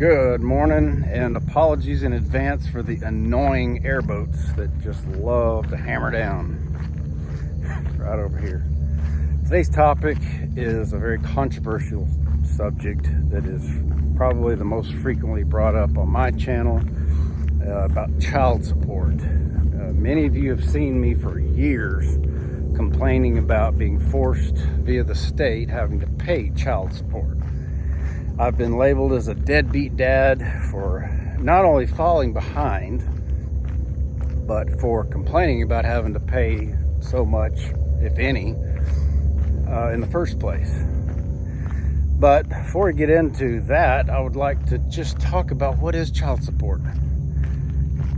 Good morning, and apologies in advance for the annoying airboats that just love to hammer down right over here. Today's topic is a very controversial subject that is probably the most frequently brought up on my channel, about child support. Many of you have seen me for years complaining about being forced via the state having to pay child support. I've been labeled as a deadbeat dad for not only falling behind, but for complaining about having to pay so much, if any, in the first place. But before we get into that, I would like to just talk about what is child support.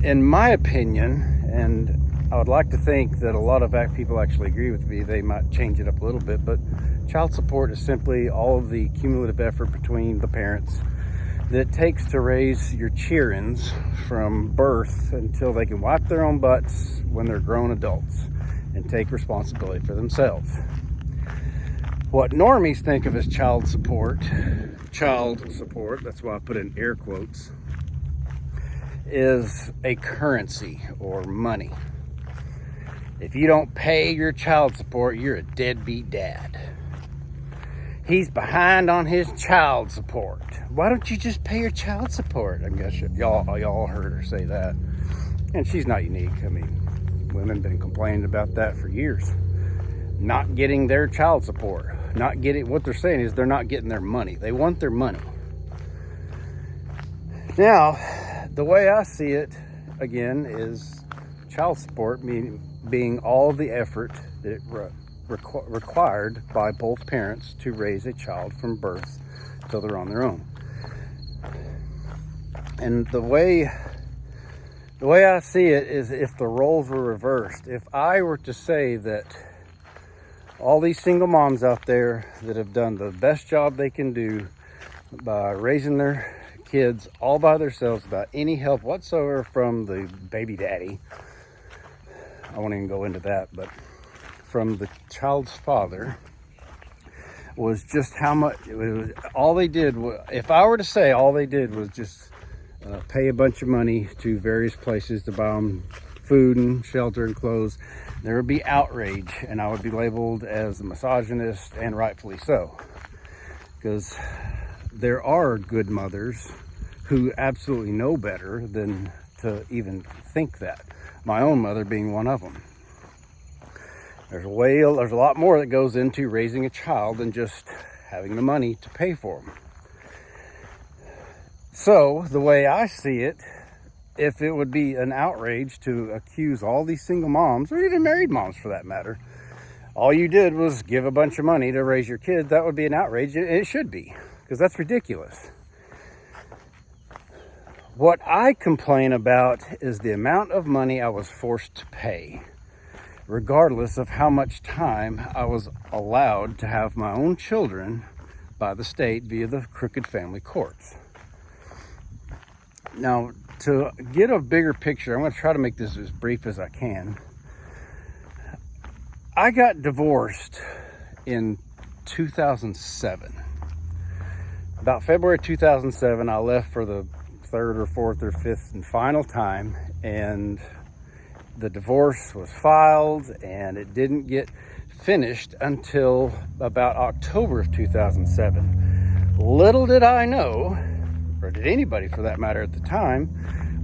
In my opinion, and I would like to think that a lot of people actually agree with me, they might change it up a little bit, but child support is simply all of the cumulative effort between the parents that it takes to raise your cheerins from birth until they can wipe their own butts when they're grown adults and take responsibility for themselves. What normies think of as child support, that's why I put in air quotes, is a currency or money. If you don't pay your child support, you're a deadbeat dad. He's behind on his child support. Why don't you just pay your child support? I guess y'all heard her say that. And she's not unique. I mean, women have been complaining about that for years. Not getting their child support. What they're saying is they're not getting their money. They want their money. Now, the way I see it, again, is child support being all of the effort that it required by both parents to raise a child from birth till they're on their own. And the way I see it is if the roles were reversed. If I were to say that all these single moms out there that have done the best job they can do by raising their kids all by themselves without any help whatsoever from the baby daddy, I won't even go into that, but from the child's father, was just how much it was. All they did was, if I were to say all they did was just pay a bunch of money to various places to buy them food and shelter and clothes, there would be outrage, and I would be labeled as a misogynist, and rightfully so, because there are good mothers who absolutely know better than to even think that. My own mother being one of them. There's a lot more that goes into raising a child than just having the money to pay for them. So, the way I see it, if it would be an outrage to accuse all these single moms, or even married moms for that matter, all you did was give a bunch of money to raise your kid, that would be an outrage. It should be, because that's ridiculous. What I complain about is the amount of money I was forced to pay, regardless of how much time I was allowed to have my own children by the state via the crooked family courts. Now, to get a bigger picture, I'm going to try to make this as brief as I can. I got divorced in 2007. About February 2007, I left for the third or fourth or fifth and final time, and the divorce was filed, and it didn't get finished until about October of 2007. Little did I know, or did anybody for that matter at the time,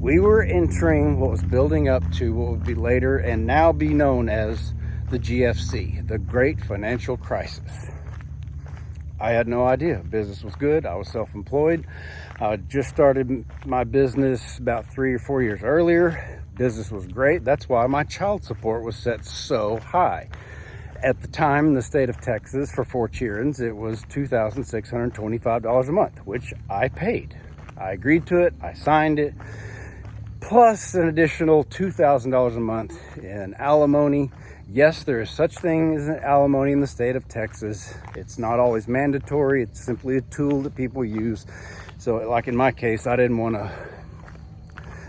we were entering what was building up to what would be later and now be known as the GFC, the Great Financial Crisis. I had no idea. Business was good. I was self-employed. I had just started my business about 3 or 4 years earlier. Business was great. That's why my child support was set so high. At the time in the state of Texas, for 4 cheerins, it was $2,625 a month, which I paid. I agreed to it. I signed it. Plus an additional $2,000 a month in alimony. Yes, there is such thing as an alimony in the state of Texas. It's not always mandatory. It's simply a tool that people use. So like in my case, I didn't want to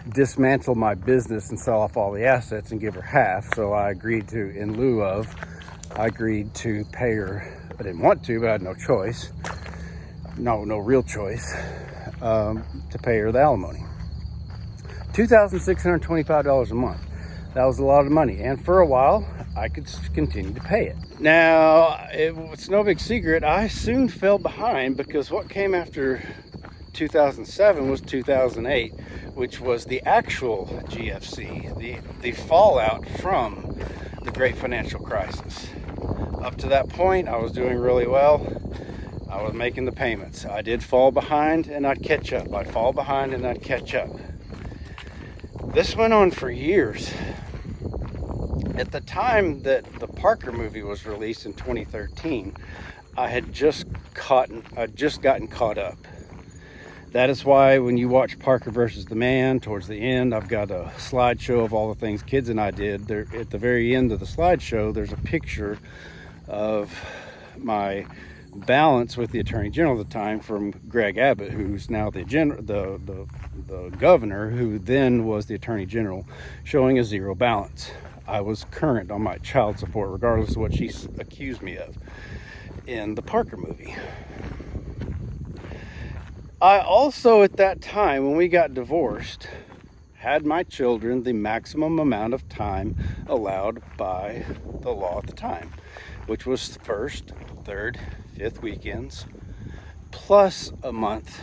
dismantle my business and sell off all the assets and give her half. So I agreed to, I agreed to pay her. I didn't want to, but I had no choice. No real choice. to pay her the alimony. $2,625 a month. That was a lot of money, and for a while I could continue to pay it. Now, it's no big secret, I soon fell behind, because what came after 2007 was 2008, which was the actual GFC, the fallout from the great financial crisis. Up to that point, I was doing really well. I was making the payments. I did fall behind and I'd catch up. I'd fall behind and I'd catch up. This went on for years. At the time that the Parker movie was released in 2013, I had just gotten caught up. That is why when you watch Parker versus the Man, towards the end, I've got a slideshow of all the things kids and I did. There, at the very end of the slideshow, there's a picture of my balance with the Attorney General at the time from Greg Abbott, who's now the governor, who then was the Attorney General, showing a zero balance. I was current on my child support, regardless of what she accused me of in the Parker movie. I also, at that time, when we got divorced, had my children the maximum amount of time allowed by the law at the time, which was first, third, fifth weekends, plus a month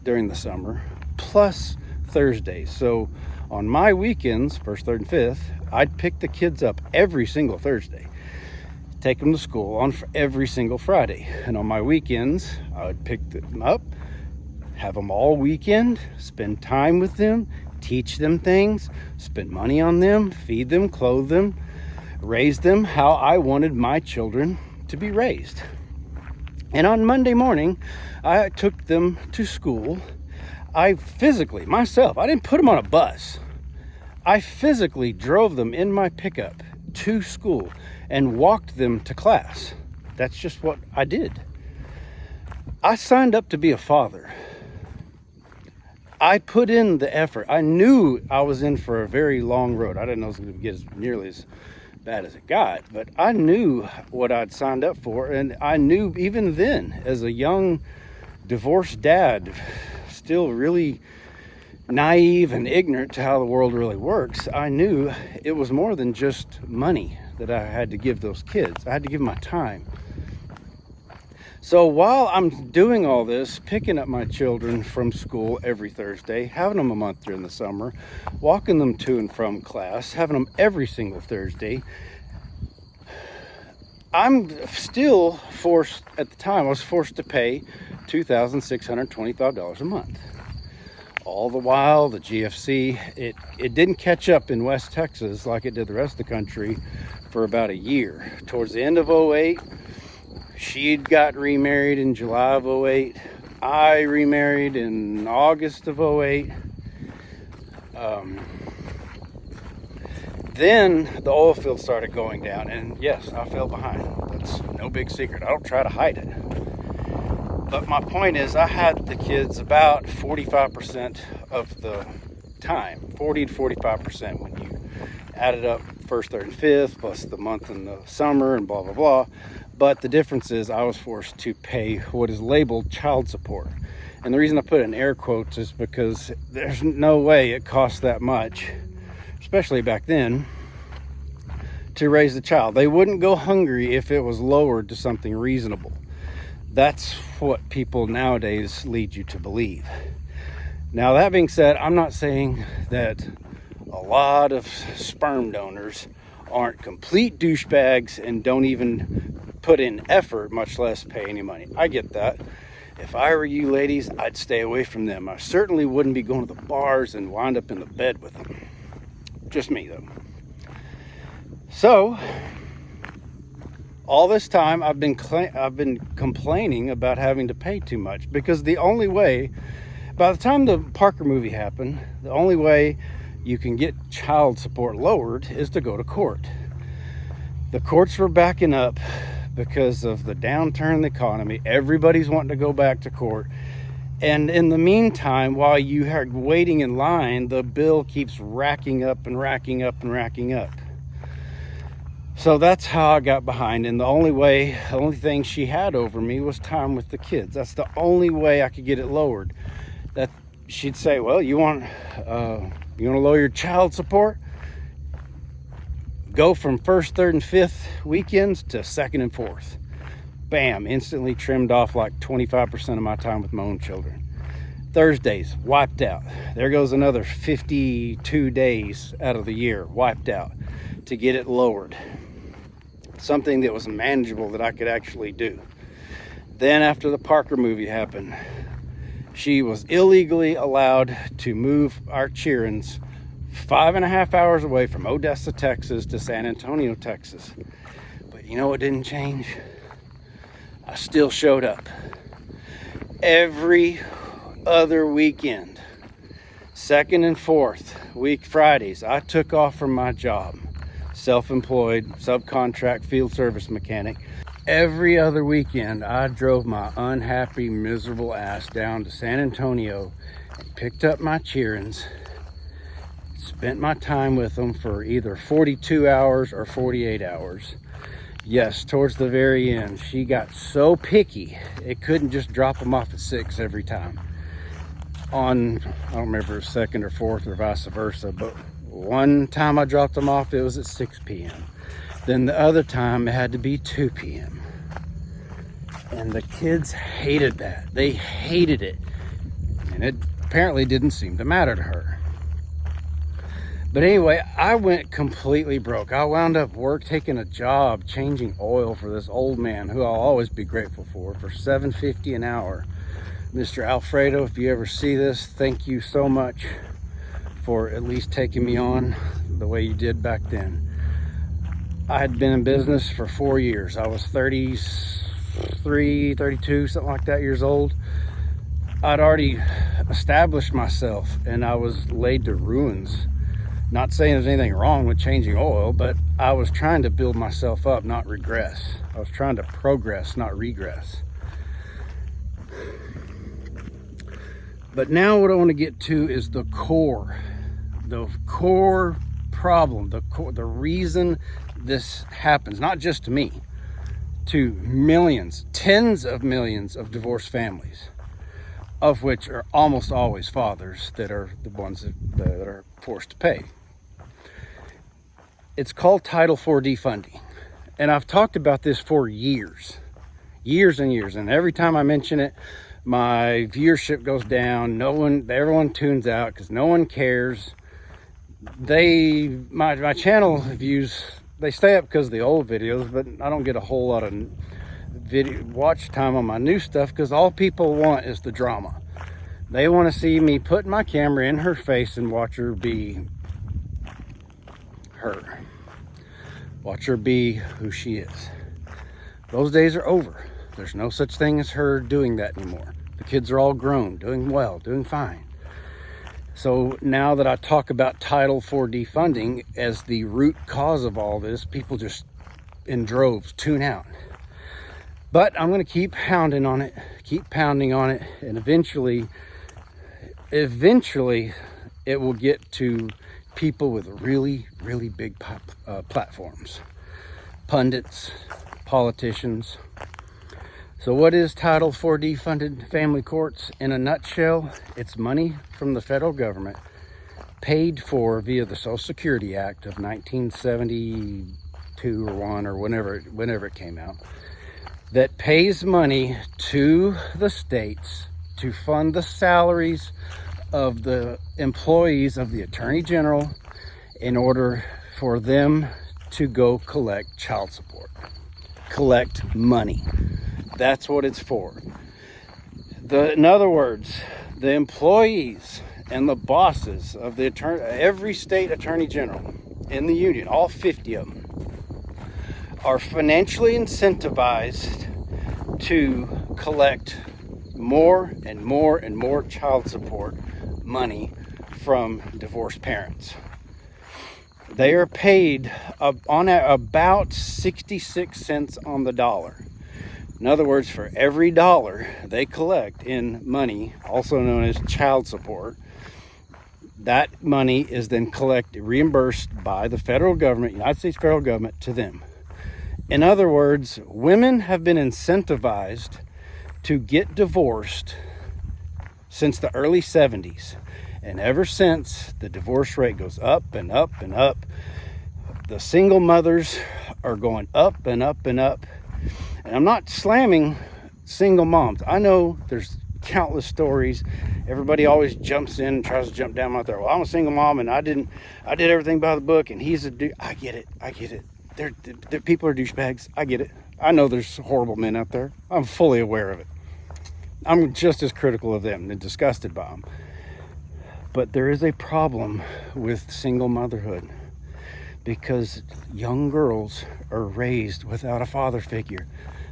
during the summer, plus Thursdays. So on my weekends, first, third, and fifth, I'd pick the kids up every single Thursday, take them to school on every single Friday. And on my weekends, I would pick them up, have them all weekend, spend time with them, teach them things, spend money on them, feed them, clothe them, raise them how I wanted my children to be raised. And on Monday morning, I took them to school. I physically, myself, I didn't put them on a bus. I physically drove them in my pickup to school and walked them to class. That's just what I did. I signed up to be a father. I put in the effort. I knew I was in for a very long road. I didn't know it was going to get nearly as bad as it got, but I knew what I'd signed up for, and I knew even then, as a young divorced dad, still really naive and ignorant to how the world really works, I knew it was more than just money that I had to give those kids. I had to give my time. So while I'm doing all this, picking up my children from school every Thursday, having them a month during the summer, walking them to and from class, having them every single Thursday, I'm still forced, at the time, I was forced to pay $2,625 a month. All the while, the GFC, it didn't catch up in West Texas like it did the rest of the country for about a year. Towards the end of 2008, she got remarried in July of 2008. I remarried in August of 2008. Then the oil field started going down, and yes, I fell behind. That's no big secret. I don't try to hide it. But my point is, I had the kids about 45% of the time, 40 to 45% when you add it up, first, third, and fifth, plus the month in the summer and blah, blah, blah. But the difference is I was forced to pay what is labeled child support. And the reason I put it in air quotes is because there's no way it costs that much, especially back then, to raise a child. They wouldn't go hungry if it was lowered to something reasonable. That's what people nowadays lead you to believe. Now, that being said, I'm not saying that a lot of sperm donors aren't complete douchebags and don't even put in effort, much less pay any money. I get that. If I were you ladies, I'd stay away from them. I certainly wouldn't be going to the bars and wind up in the bed with them. Just me, though. So, all this time I've been complaining about having to pay too much, because the only way, by the time the Parker movie happened, the only way you can get child support lowered is to go to court. The courts were backing up because of the downturn in the economy. Everybody's wanting to go back to court. And in the meantime, while you are waiting in line, the bill keeps racking up and racking up and racking up. So that's how I got behind. And the only thing she had over me was time with the kids. That's the only way I could get it lowered. That she'd say, well, you want to lower your child support? Go from first, third, and fifth weekends to second and fourth. Bam, instantly trimmed off like 25% of my time with my own children. Thursdays, wiped out. There goes another 52 days out of the year, wiped out, to get it lowered. Something that was manageable that I could actually do. Then after the Parker movie happened, she was illegally allowed to move our Cheerins 5.5 hours away from Odessa, Texas to San Antonio, Texas. But you know what didn't change? I still showed up. Every other weekend, second and fourth week Fridays, I took off from my job. Self-employed, subcontract field service mechanic. Every other weekend, I drove my unhappy, miserable ass down to San Antonio and picked up my Cheerins, spent my time with them for either 42 hours or 48 hours. Yes, towards the very end, she got so picky, it couldn't just drop them off at 6 every time. I don't remember second or fourth or vice versa, but one time I dropped them off, it was at 6 p.m. Then the other time, it had to be 2 p.m. And the kids hated that. They hated it. And it apparently didn't seem to matter to her. But anyway, I went completely broke. I wound up taking a job changing oil for this old man who I'll always be grateful for $7.50 an hour. Mr. Alfredo, if you ever see this, thank you so much for at least taking me on the way you did back then. I had been in business for 4 years. I was 33, 32, something like that years old. I'd already established myself and I was laid to ruins. Not saying there's anything wrong with changing oil, but I was trying to build myself up, not regress. I was trying to progress, not regress. But now what I want to get to is the core problem, the reason this happens, not just to me, to millions, tens of millions of divorced families, of which are almost always fathers that are the ones that are forced to pay. It's called Title IV defunding. And I've talked about this for years and years. And every time I mention it, my viewership goes down. Everyone tunes out because no one cares. My channel views, they stay up because of the old videos, but I don't get a whole lot of watch time on my new stuff because all people want is the drama. They want to see me put my camera in her face and watch her be her. Watch her be who she is. Those days are over. There's no such thing as her doing that anymore. The kids are all grown, doing well, doing fine. So now that I talk about Title IV defunding as the root cause of all this, people just in droves tune out. But I'm going to keep pounding on it, and eventually it will get to people with really, really big platforms. Pundits, politicians. So what is Title IV defunded family courts? In a nutshell, it's money from the federal government paid for via the Social Security Act of 1972 or 1 or whenever it came out, that pays money to the states to fund the salaries of the employees of the Attorney General in order for them to go collect child support, collect money. That's what it's for. In other words, the employees and the bosses of every state attorney general in the union, all 50 of them, are financially incentivized to collect more and more and more child support money from divorced parents. They are paid on about 66 cents on the dollar. In other words, for every dollar they collect in money, also known as child support, That money is then reimbursed by the federal government, United States federal government, to them. In other words, women have been incentivized to get divorced since the early 70s. And ever since, the divorce rate goes up and up and up. The single mothers are going up and up and up. And I'm not slamming single moms. I know there's countless stories. Everybody always jumps in and tries to jump down out there. Well, I'm a single mom and I did everything by the book, and he's a dude. I get it. They're people are douchebags. I get it. I know there's horrible men out there. I'm fully aware of it. I'm just as critical of them and disgusted by them. But there is a problem with single motherhood, because young girls are raised without a father figure.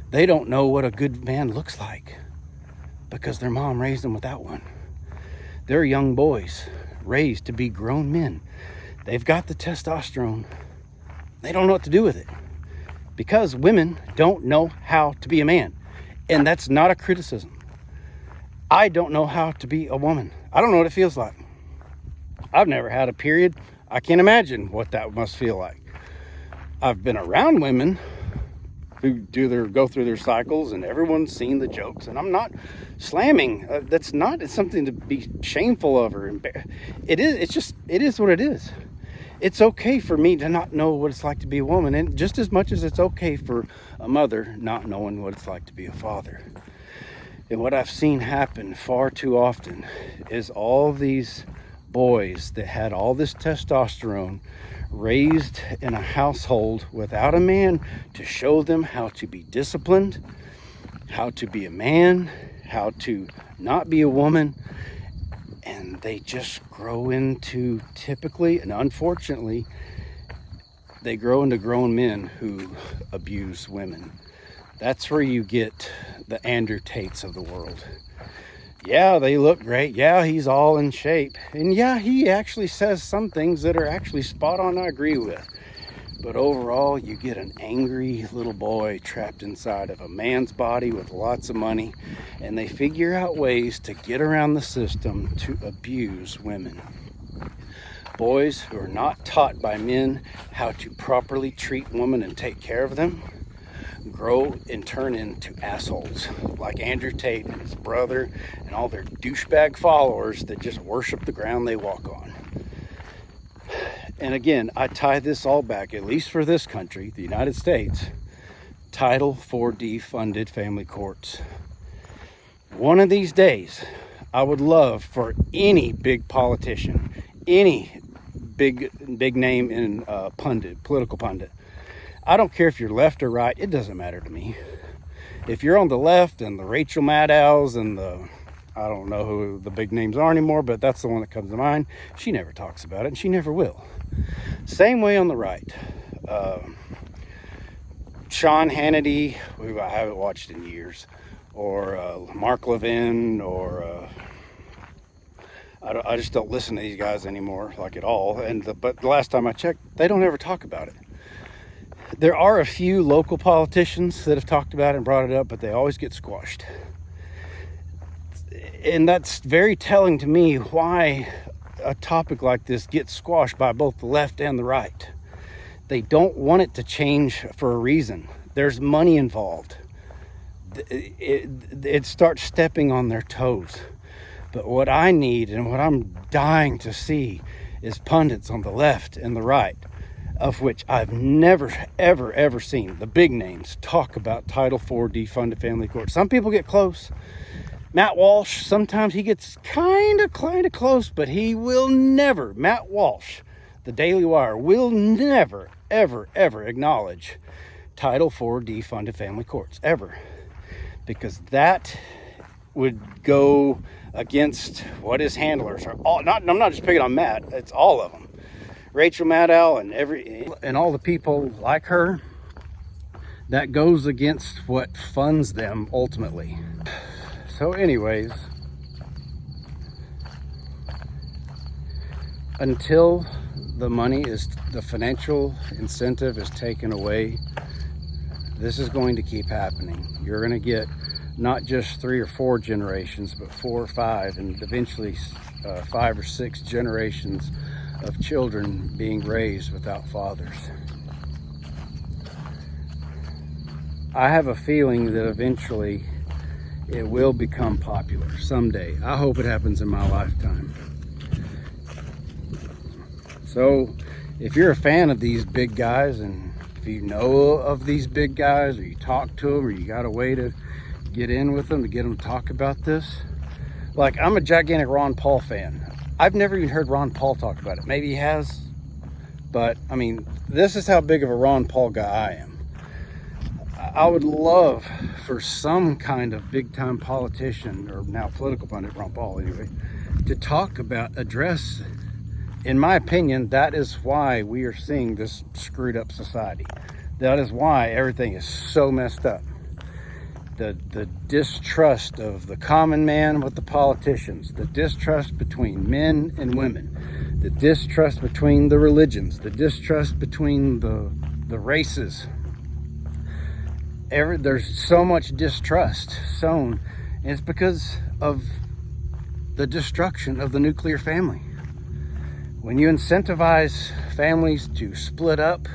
They don't know what a good man looks like because their mom raised them without one. They're young boys raised to be grown men. They've got the testosterone. They don't know what to do with it because women don't know how to be a man. And that's not a criticism. I don't know how to be a woman. I don't know what it feels like. I've never had a period. I can't imagine what that must feel like. I've been around women who go through their cycles, and everyone's seen the jokes, and I'm not slamming. It's something to be shameful of or it is what it is. It's okay for me to not know what it's like to be a woman, and just as much as it's okay for a mother not knowing what it's like to be a father. And what I've seen happen far too often is all these boys that had all this testosterone, raised in a household without a man to show them how to be disciplined, how to be a man, how to not be a woman, and they just grow into, typically and unfortunately, they grow into grown men who abuse women. That's where you get the Andrew Tates of the world. Yeah, they look great. Yeah, he's all in shape. And yeah, he actually says some things that are actually spot on, I agree with. But overall, you get an angry little boy trapped inside of a man's body with lots of money, and they figure out ways to get around the system to abuse women. Boys who are not taught by men how to properly treat women and take care of them grow and turn into assholes like Andrew Tate and his brother and all their douchebag followers that just worship the ground they walk on. And again, I tie this all back, at least for this country, the United States, Title IV defunded family courts. One of these days, I would love for any big politician, any big name in political pundit, I don't care if you're left or right, it doesn't matter to me. If you're on the left and the Rachel Maddows and I don't know who the big names are anymore, but that's the one that comes to mind. She never talks about it, and she never will. Same way on the right. Sean Hannity, who I haven't watched in years, or Mark Levin, or I just don't listen to these guys anymore, like at all. But the last time I checked, they don't ever talk about it. There are a few local politicians that have talked about it and brought it up, but they always get squashed. And that's very telling to me why a topic like this gets squashed by both the left and the right. They don't want it to change for a reason. There's money involved. It starts stepping on their toes. But what I need and what I'm dying to see is pundits on the left and the right, of which I've never, ever seen the big names talk about Title IV defunded family court. Some people get close. Matt Walsh, sometimes he gets kind of close, but he will never, Matt Walsh, the Daily Wire, will never, ever acknowledge Title IV defunded family courts, ever. Because that would go against what his handlers are. I'm not just picking on Matt, it's all of them. Rachel Maddow and all the people like her, that goes against what funds them ultimately. So anyways, until the financial incentive is taken away, this is going to keep happening. You're going to get not just 3 or 4 generations, but 4 or 5, and eventually 5 or 6 generations of children being raised without fathers. I have a feeling that eventually it will become popular someday. I hope it happens in my lifetime. So if you're a fan of these big guys, and if you know of these big guys, or you talk to them, or you got a way to get in with them to get them to talk about this, like, I'm a gigantic Ron Paul fan. I've never even heard Ron Paul talk about it. Maybe he has, but I mean, this is how big of a Ron Paul guy I am. I would love for some kind of big time politician, or now political pundit, Ron Paul anyway, to talk about, address, in my opinion, that is why we are seeing this screwed up society. That is why everything is so messed up. The distrust of the common man with the politicians, the distrust between men and women, the distrust between the religions, the distrust between the races. There's so much distrust sown, and it's because of the destruction of the nuclear family. When you incentivize families to split up,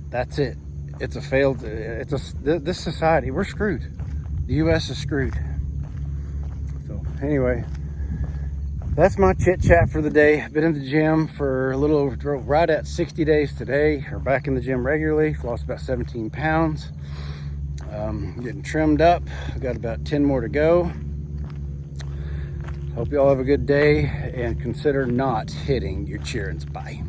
that's it. It's a failed, this society, we're screwed. The U.S. is screwed. So anyway, that's my chit chat for the day. I've been in the gym for a little over, right at 60 days today, or back in the gym regularly. Lost about 17 pounds. Getting trimmed up. I've got about 10 more to go. Hope you all have a good day, and consider not hitting your cheerings. Bye.